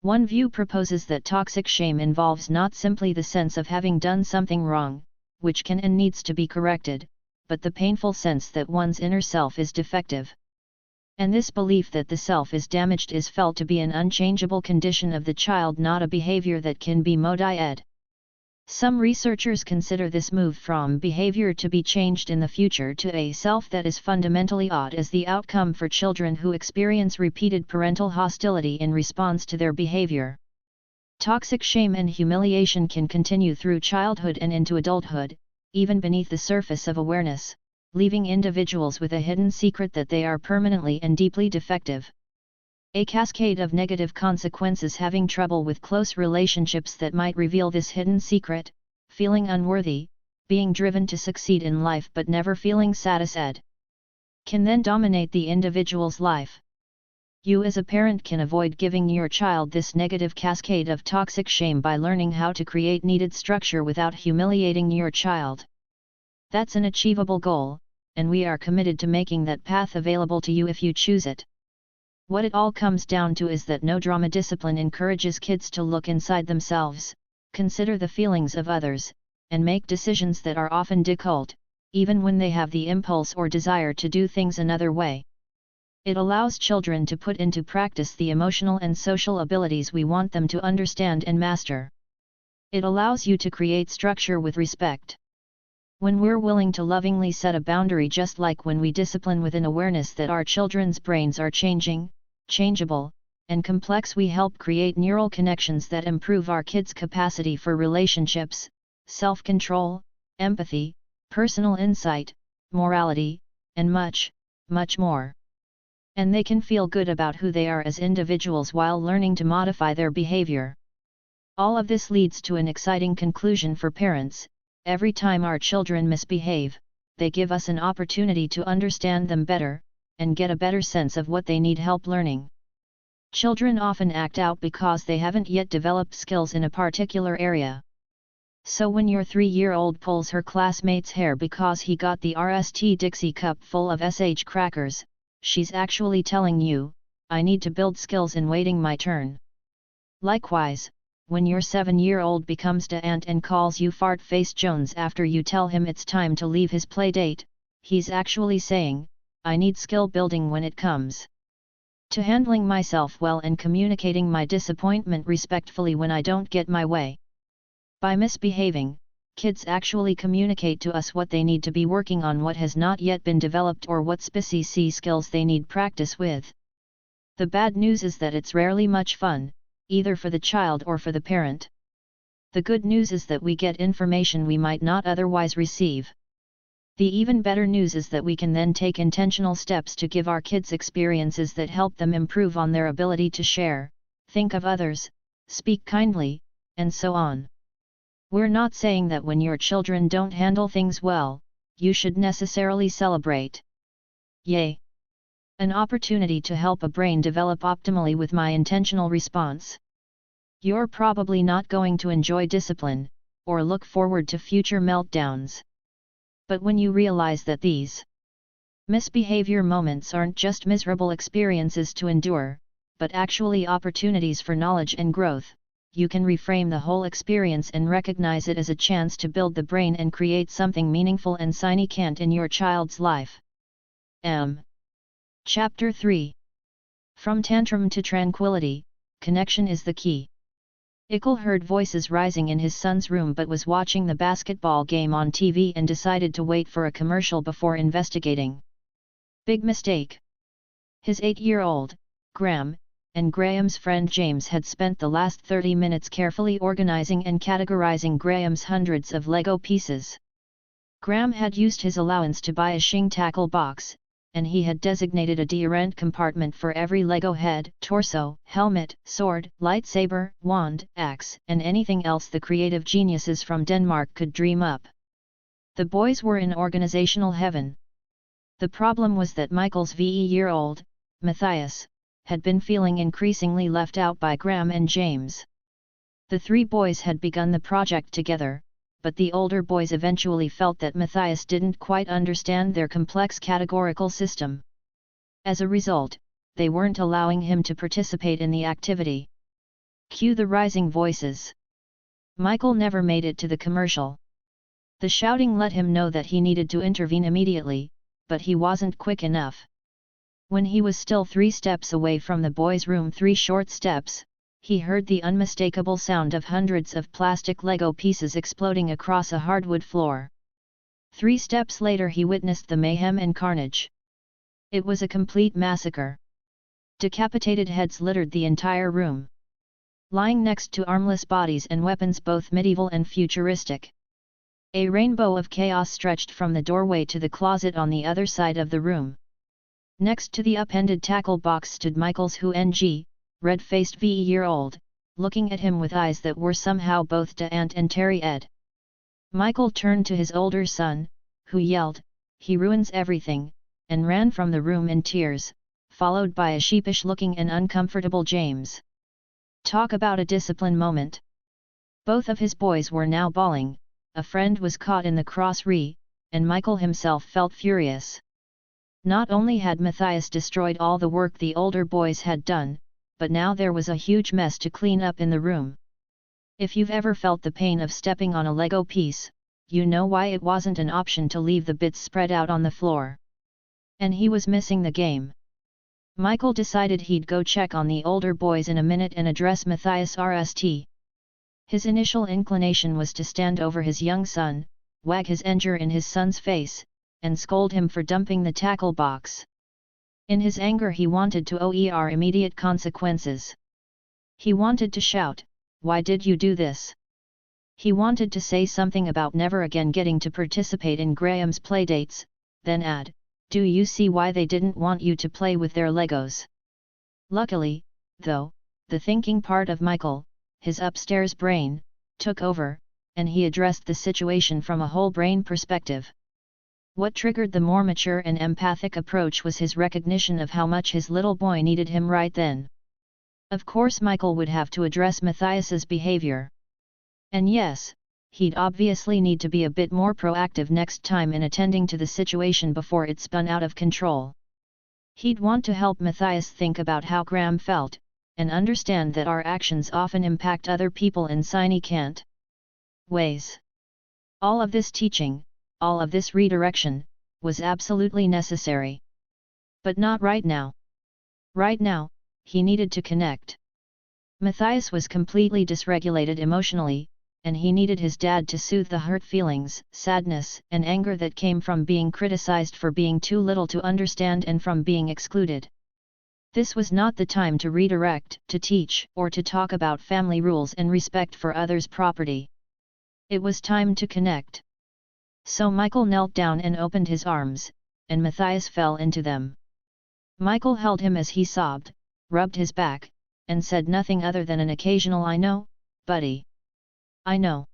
One view proposes that toxic shame involves not simply the sense of having done something wrong, which can and needs to be corrected, but the painful sense that one's inner self is defective. And this belief that the self is damaged is felt to be an unchangeable condition of the child, not a behavior that can be modified. Some researchers consider this move from behavior to be changed in the future to a self that is fundamentally odd as the outcome for children who experience repeated parental hostility in response to their behavior. Toxic shame and humiliation can continue through childhood and into adulthood, even beneath the surface of awareness, leaving individuals with a hidden secret that they are permanently and deeply defective. A cascade of negative consequences: having trouble with close relationships that might reveal this hidden secret, feeling unworthy, being driven to succeed in life but never feeling satisfied, can then dominate the individual's life. You as a parent can avoid giving your child this negative cascade of toxic shame by learning how to create needed structure without humiliating your child. That's an achievable goal, and we are committed to making that path available to you if you choose it. What it all comes down to is that no drama discipline encourages kids to look inside themselves, consider the feelings of others, and make decisions that are often difficult, even when they have the impulse or desire to do things another way. It allows children to put into practice the emotional and social abilities we want them to understand and master. It allows you to create structure with respect. When we're willing to lovingly set a boundary, just like when we discipline with an awareness that our children's brains are changing, changeable, and complex, we help create neural connections that improve our kids' capacity for relationships, self-control, empathy, personal insight, morality, and much, much more. And they can feel good about who they are as individuals while learning to modify their behavior. All of this leads to an exciting conclusion for parents: every time our children misbehave, they give us an opportunity to understand them better, and get a better sense of what they need help learning. Children often act out because they haven't yet developed skills in a particular area. So when your 3-year-old pulls her classmate's hair because he got the RST Dixie cup full of SH crackers, she's actually telling you, "I need to build skills in waiting my turn." Likewise, when your 7-year-old becomes the aunt and calls you Fart-Face Jones after you tell him it's time to leave his play date, he's actually saying, "I need skill building when it comes to handling myself well and communicating my disappointment respectfully when I don't get my way." By misbehaving, kids actually communicate to us what they need to be working on, what has not yet been developed, or what specific skills they need practice with. The bad news is that it's rarely much fun, either for the child or for the parent. The good news is that we get information we might not otherwise receive. The even better news is that we can then take intentional steps to give our kids experiences that help them improve on their ability to share, think of others, speak kindly, and so on. We're not saying that when your children don't handle things well, you should necessarily celebrate. Yay! An opportunity to help a brain develop optimally with my intentional response. You're probably not going to enjoy discipline, or look forward to future meltdowns. But when you realize that these misbehavior moments aren't just miserable experiences to endure, but actually opportunities for knowledge and growth, you can reframe the whole experience and recognize it as a chance to build the brain and create something meaningful and significant in your child's life. Chapter 3. From Tantrum to Tranquility, Connection is the Key. Ickle heard voices rising in his son's room but was watching the basketball game on TV and decided to wait for a commercial before investigating. Big mistake. His 8-year-old, Graham, and Graham's friend James had spent the last 30 minutes carefully organizing and categorizing Graham's hundreds of Lego pieces. Graham had used his allowance to buy a Shing tackle box, and he had designated a deodorant compartment for every Lego head, torso, helmet, sword, lightsaber, wand, axe, and anything else the creative geniuses from Denmark could dream up. The boys were in organizational heaven. The problem was that Michael's 8-year-old, Matthias, had been feeling increasingly left out by Graham and James. The 3 boys had begun the project together, but the older boys eventually felt that Matthias didn't quite understand their complex categorical system. As a result, they weren't allowing him to participate in the activity. Cue the rising voices. Michael never made it to the commercial. The shouting let him know that he needed to intervene immediately, but he wasn't quick enough. When he was still 3 steps away from the boys' room, 3 short steps, he heard the unmistakable sound of hundreds of plastic Lego pieces exploding across a hardwood floor. 3 steps later he witnessed the mayhem and carnage. It was a complete massacre. Decapitated heads littered the entire room. Lying next to armless bodies and weapons both medieval and futuristic. A rainbow of chaos stretched from the doorway to the closet on the other side of the room. Next to the upended tackle box stood Michael's red-faced VE-year-old, looking at him with eyes that were somehow both to Aunt and Terry Ed. Michael turned to his older son, who yelled, "He ruins everything," and ran from the room in tears, followed by a sheepish-looking and uncomfortable James. Talk about a discipline moment. Both of his boys were now bawling, a friend was caught in the cross-re, and Michael himself felt furious. Not only had Matthias destroyed all the work the older boys had done, but now there was a huge mess to clean up in the room. If you've ever felt the pain of stepping on a Lego piece, you know why it wasn't an option to leave the bits spread out on the floor. And he was missing the game. Michael decided he'd go check on the older boys in a minute and address Matthias RST. His initial inclination was to stand over his young son, wag his anger in his son's face, and scold him for dumping the tackle box. In his anger he wanted to OER immediate consequences. He wanted to shout, "Why did you do this?" He wanted to say something about never again getting to participate in Graham's playdates, then add, "Do you see why they didn't want you to play with their Legos?" Luckily, though, the thinking part of Michael, his upstairs brain, took over, and he addressed the situation from a whole brain perspective. What triggered the more mature and empathic approach was his recognition of how much his little boy needed him right then. Of course Michael would have to address Matthias's behavior. And yes, he'd obviously need to be a bit more proactive next time in attending to the situation before it spun out of control. He'd want to help Matthias think about how Graham felt, and understand that our actions often impact other people in significant ways. All of this teaching, all of this redirection, was absolutely necessary. But not right now. Right now, he needed to connect. Matthias was completely dysregulated emotionally, and he needed his dad to soothe the hurt feelings, sadness, and anger that came from being criticized for being too little to understand and from being excluded. This was not the time to redirect, to teach, or to talk about family rules and respect for others' property. It was time to connect. So Michael knelt down and opened his arms, and Matthias fell into them. Michael held him as he sobbed, rubbed his back, and said nothing other than an occasional "I know, buddy. I know."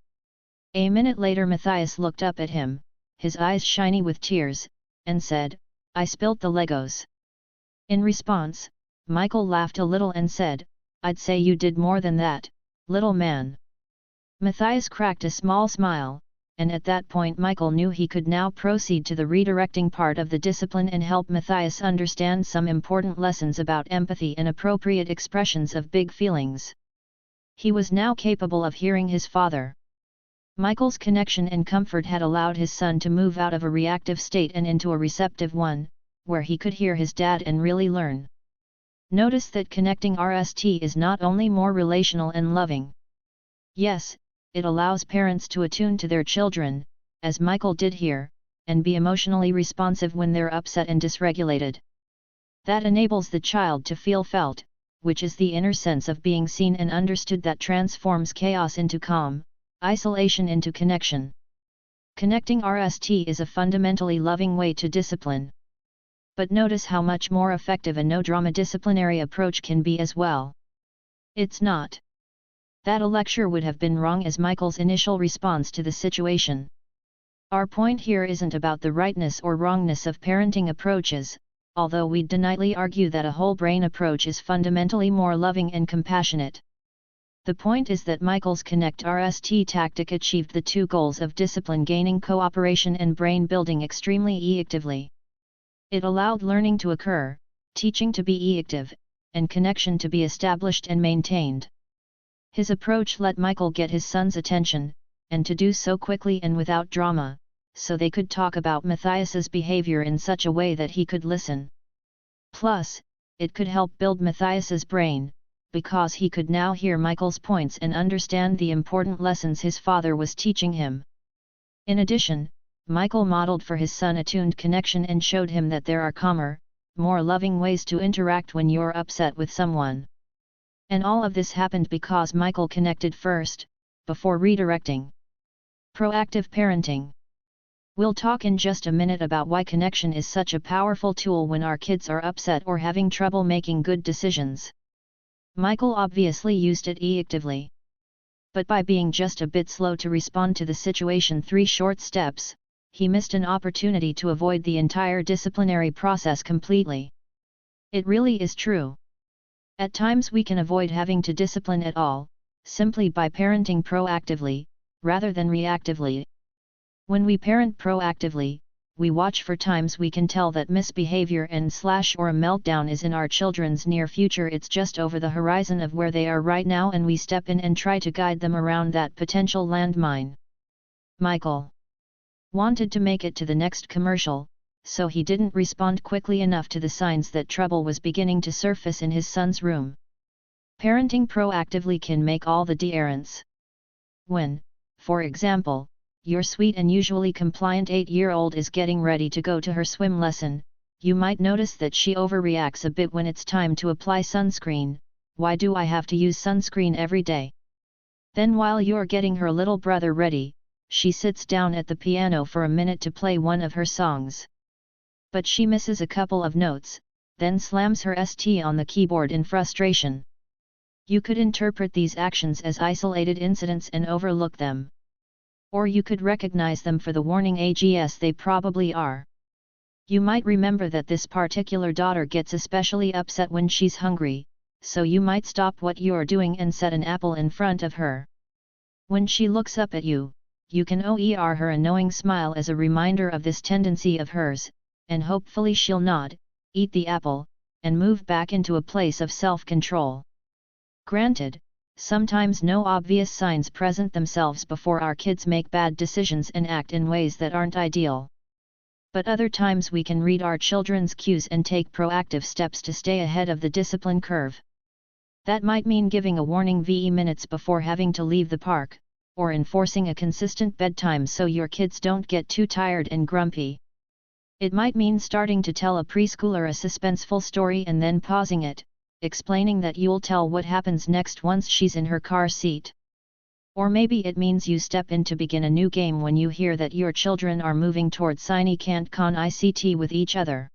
A minute later Matthias looked up at him, his eyes shiny with tears, and said, "I spilt the Legos." In response, Michael laughed a little and said, "I'd say you did more than that, little man." Matthias cracked a small smile, and at that point Michael knew he could now proceed to the redirecting part of the discipline and help Matthias understand some important lessons about empathy and appropriate expressions of big feelings. He was now capable of hearing his father. Michael's connection and comfort had allowed his son to move out of a reactive state and into a receptive one, where he could hear his dad and really learn. Notice that connecting RST is not only more relational and loving. Yes, it allows parents to attune to their children, as Michael did here, and be emotionally responsive when they're upset and dysregulated. That enables the child to feel felt, which is the inner sense of being seen and understood that transforms chaos into calm, isolation into connection. Connecting RST is a fundamentally loving way to discipline. But notice how much more effective a no-drama disciplinary approach can be as well. It's not that a lecture would have been wrong as Michael's initial response to the situation. Our point here isn't about the rightness or wrongness of parenting approaches, although we'd deniably argue that a whole-brain approach is fundamentally more loving and compassionate. The point is that Michael's Connect RST tactic achieved the two goals of discipline gaining cooperation and brain building extremely effectively. It allowed learning to occur, teaching to be effective, and connection to be established and maintained. His approach let Michael get his son's attention, and to do so quickly and without drama, so they could talk about Matthias's behavior in such a way that he could listen. Plus, it could help build Matthias's brain, because he could now hear Michael's points and understand the important lessons his father was teaching him. In addition, Michael modeled for his son attuned connection and showed him that there are calmer, more loving ways to interact when you're upset with someone. And all of this happened because Michael connected first, before redirecting. Proactive parenting. We'll talk in just a minute about why connection is such a powerful tool when our kids are upset or having trouble making good decisions. Michael obviously used it effectively. But by being just a bit slow to respond to the situation 3 short steps, he missed an opportunity to avoid the entire disciplinary process completely. It really is true. At times we can avoid having to discipline at all, simply by parenting proactively, rather than reactively. When we parent proactively, we watch for times we can tell that misbehavior and/or a meltdown is in our children's near future. It's just over the horizon of where they are right now, and we step in and try to guide them around that potential landmine. Michael wanted to make it to the next commercial, so he didn't respond quickly enough to the signs that trouble was beginning to surface in his son's room. Parenting proactively can make all the difference. When, for example, your sweet and usually compliant 8-year-old is getting ready to go to her swim lesson, you might notice that she overreacts a bit when it's time to apply sunscreen. Why do I have to use sunscreen every day? Then while you're getting her little brother ready, she sits down at the piano for a minute to play one of her songs. But she misses a couple of notes, then slams her ST on the keyboard in frustration. You could interpret these actions as isolated incidents and overlook them. Or you could recognize them for the warning ages they probably are. You might remember that this particular daughter gets especially upset when she's hungry, so you might stop what you're doing and set an apple in front of her. When she looks up at you, you can OER her a knowing smile as a reminder of this tendency of hers, and hopefully she'll nod, eat the apple, and move back into a place of self-control. Granted, sometimes no obvious signs present themselves before our kids make bad decisions and act in ways that aren't ideal. But other times we can read our children's cues and take proactive steps to stay ahead of the discipline curve. That might mean giving a warning minutes before having to leave the park, or enforcing a consistent bedtime so your kids don't get too tired and grumpy. It might mean starting to tell a preschooler a suspenseful story and then pausing it, explaining that you'll tell what happens next once she's in her car seat. Or maybe it means you step in to begin a new game when you hear that your children are moving toward Sini Can't Con ICT with each other.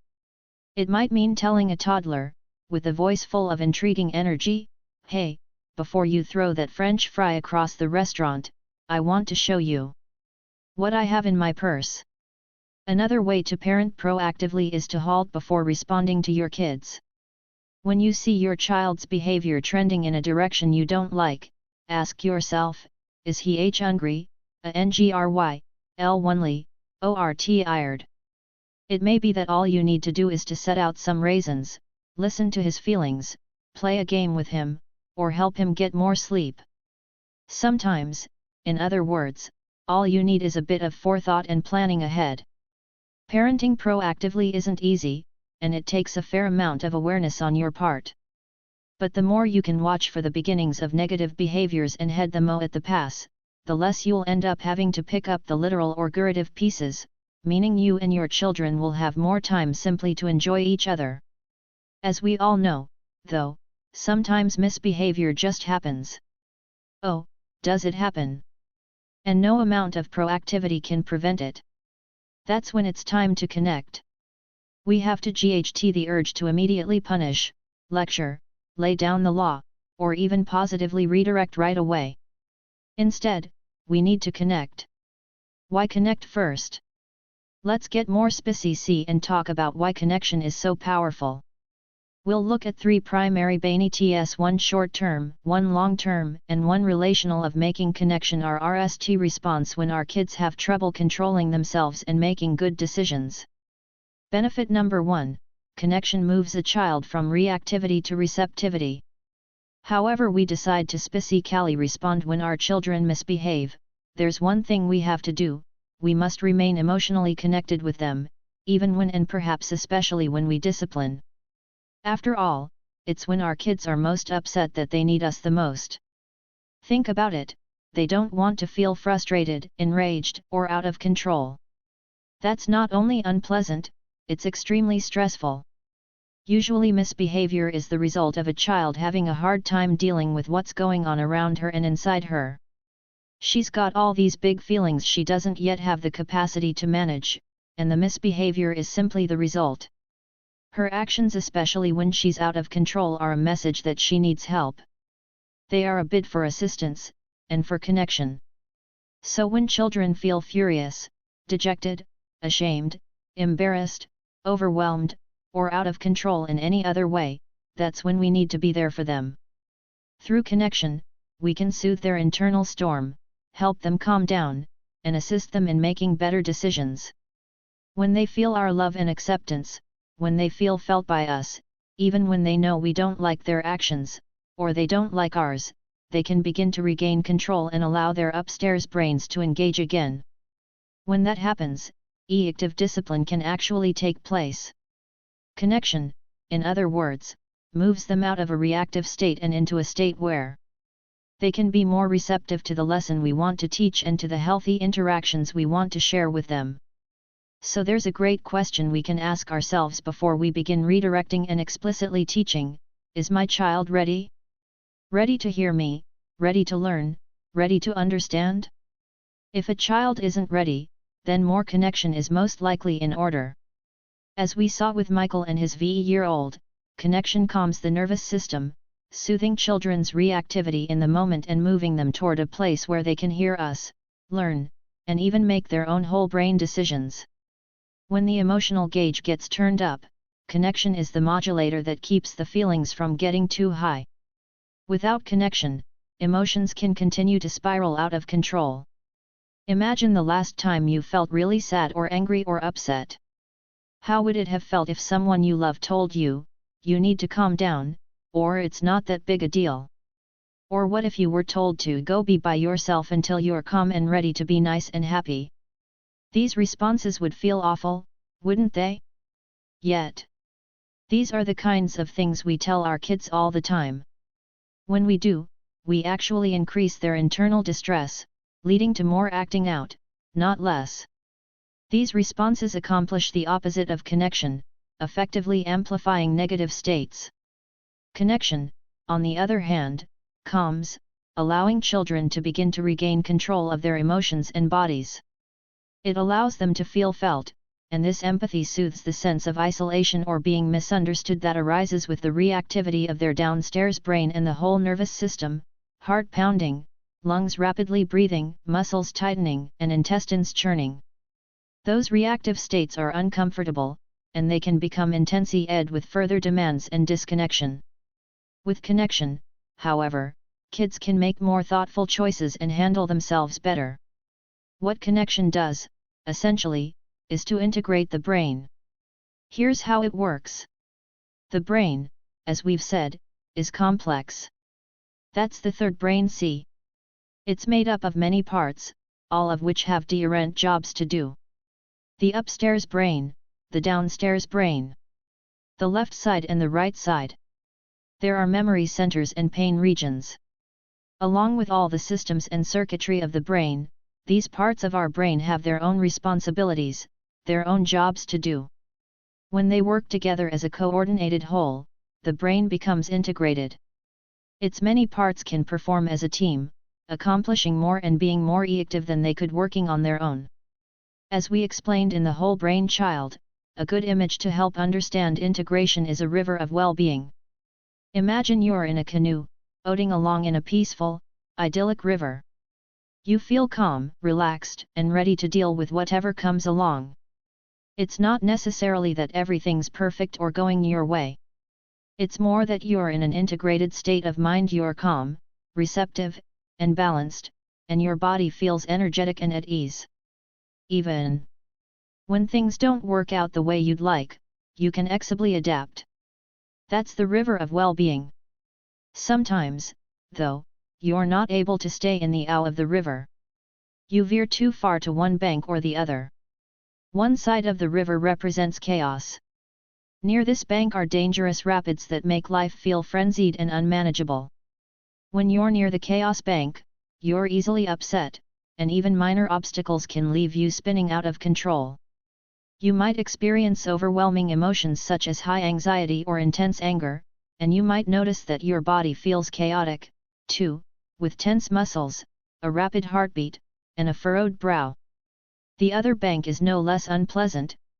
It might mean telling a toddler, with a voice full of intriguing energy, "Hey, before you throw that French fry across the restaurant, I want to show you what I have in my purse." Another way to parent proactively is to halt before responding to your kids. When you see your child's behavior trending in a direction you don't like, ask yourself, is he hungry, angry, l1ly, or tired? It may be that all you need to do is to set out some raisins, listen to his feelings, play a game with him, or help him get more sleep. Sometimes, in other words, all you need is a bit of forethought and planning ahead. Parenting proactively isn't easy, and it takes a fair amount of awareness on your part. But the more you can watch for the beginnings of negative behaviors and head them at the pass, the less you'll end up having to pick up the literal or figurative pieces, meaning you and your children will have more time simply to enjoy each other. As we all know, though, sometimes misbehavior just happens. Oh, does it happen? And no amount of proactivity can prevent it. That's when it's time to connect. We have to GHT the urge to immediately punish, lecture, lay down the law, or even positively redirect right away. Instead, we need to connect. Why connect first? Let's get more specific and talk about why connection is so powerful. We'll look at 3 primary benefits: 1 short-term, 1 long-term, and 1 relational of making connection our RST response when our kids have trouble controlling themselves and making good decisions. Benefit number 1, connection moves a child from reactivity to receptivity. However we decide to specifically respond when our children misbehave, there's one thing we have to do: we must remain emotionally connected with them, even when and perhaps especially when we discipline. After all, it's when our kids are most upset that they need us the most. Think about it, they don't want to feel frustrated, enraged, or out of control. That's not only unpleasant, it's extremely stressful. Usually misbehavior is the result of a child having a hard time dealing with what's going on around her and inside her. She's got all these big feelings she doesn't yet have the capacity to manage, and the misbehavior is simply the result. Her actions, especially when she's out of control, are a message that she needs help. They are a bid for assistance, and for connection. So when children feel furious, dejected, ashamed, embarrassed, overwhelmed, or out of control in any other way, that's when we need to be there for them. Through connection, we can soothe their internal storm, help them calm down, and assist them in making better decisions. When they feel our love and acceptance, when they feel felt by us, even when they know we don't like their actions, or they don't like ours, they can begin to regain control and allow their upstairs brains to engage again. When that happens, effective discipline can actually take place. Connection, in other words, moves them out of a reactive state and into a state where they can be more receptive to the lesson we want to teach and to the healthy interactions we want to share with them. So there's a great question we can ask ourselves before we begin redirecting and explicitly teaching: is my child ready? Ready to hear me, ready to learn, ready to understand? If a child isn't ready, then more connection is most likely in order. As we saw with Michael and his V-year-old, connection calms the nervous system, soothing children's reactivity in the moment and moving them toward a place where they can hear us, learn, and even make their own whole brain decisions. When the emotional gauge gets turned up, connection is the modulator that keeps the feelings from getting too high. Without connection, emotions can continue to spiral out of control. Imagine the last time you felt really sad or angry or upset. How would it have felt if someone you love told you, "You need to calm down," or "It's not that big a deal"? Or what if you were told to go be by yourself until you're calm and ready to be nice and happy? These responses would feel awful, wouldn't they? Yet, these are the kinds of things we tell our kids all the time. When we do, we actually increase their internal distress, leading to more acting out, not less. These responses accomplish the opposite of connection, effectively amplifying negative states. Connection, on the other hand, calms, allowing children to begin to regain control of their emotions and bodies. It allows them to feel felt, and this empathy soothes the sense of isolation or being misunderstood that arises with the reactivity of their downstairs brain and the whole nervous system, heart pounding, lungs rapidly breathing, muscles tightening, and intestines churning. Those reactive states are uncomfortable, and they can become intense-ed with further demands and disconnection. With connection, however, kids can make more thoughtful choices and handle themselves better. What connection does, essentially, is to integrate the brain. Here's how it works. The brain, as we've said, is complex. That's the third brain C. It's made up of many parts, all of which have different jobs to do. The upstairs brain, the downstairs brain, the left side and the right side. There are memory centers and pain regions. Along with all the systems and circuitry of the brain, these parts of our brain have their own responsibilities, their own jobs to do. When they work together as a coordinated whole, the brain becomes integrated. Its many parts can perform as a team, accomplishing more and being more effective than they could working on their own. As we explained in The Whole Brain Child, a good image to help understand integration is a river of well-being. Imagine you're in a canoe, boating along in a peaceful, idyllic river. You feel calm, relaxed, and ready to deal with whatever comes along. It's not necessarily that everything's perfect or going your way. It's more that you're in an integrated state of mind. You're calm, receptive, and balanced, and your body feels energetic and at ease. Even when things don't work out the way you'd like, you can flexibly adapt. That's the river of well-being. Sometimes, though, you're not able to stay in the awe of the river. You veer too far to one bank or the other. One side of the river represents chaos. Near this bank are dangerous rapids that make life feel frenzied and unmanageable. When you're near the chaos bank, you're easily upset, and even minor obstacles can leave you spinning out of control. You might experience overwhelming emotions such as high anxiety or intense anger, and you might notice that your body feels chaotic, too, with tense muscles, a rapid heartbeat, and a furrowed brow. The other bank is no less unpleasant,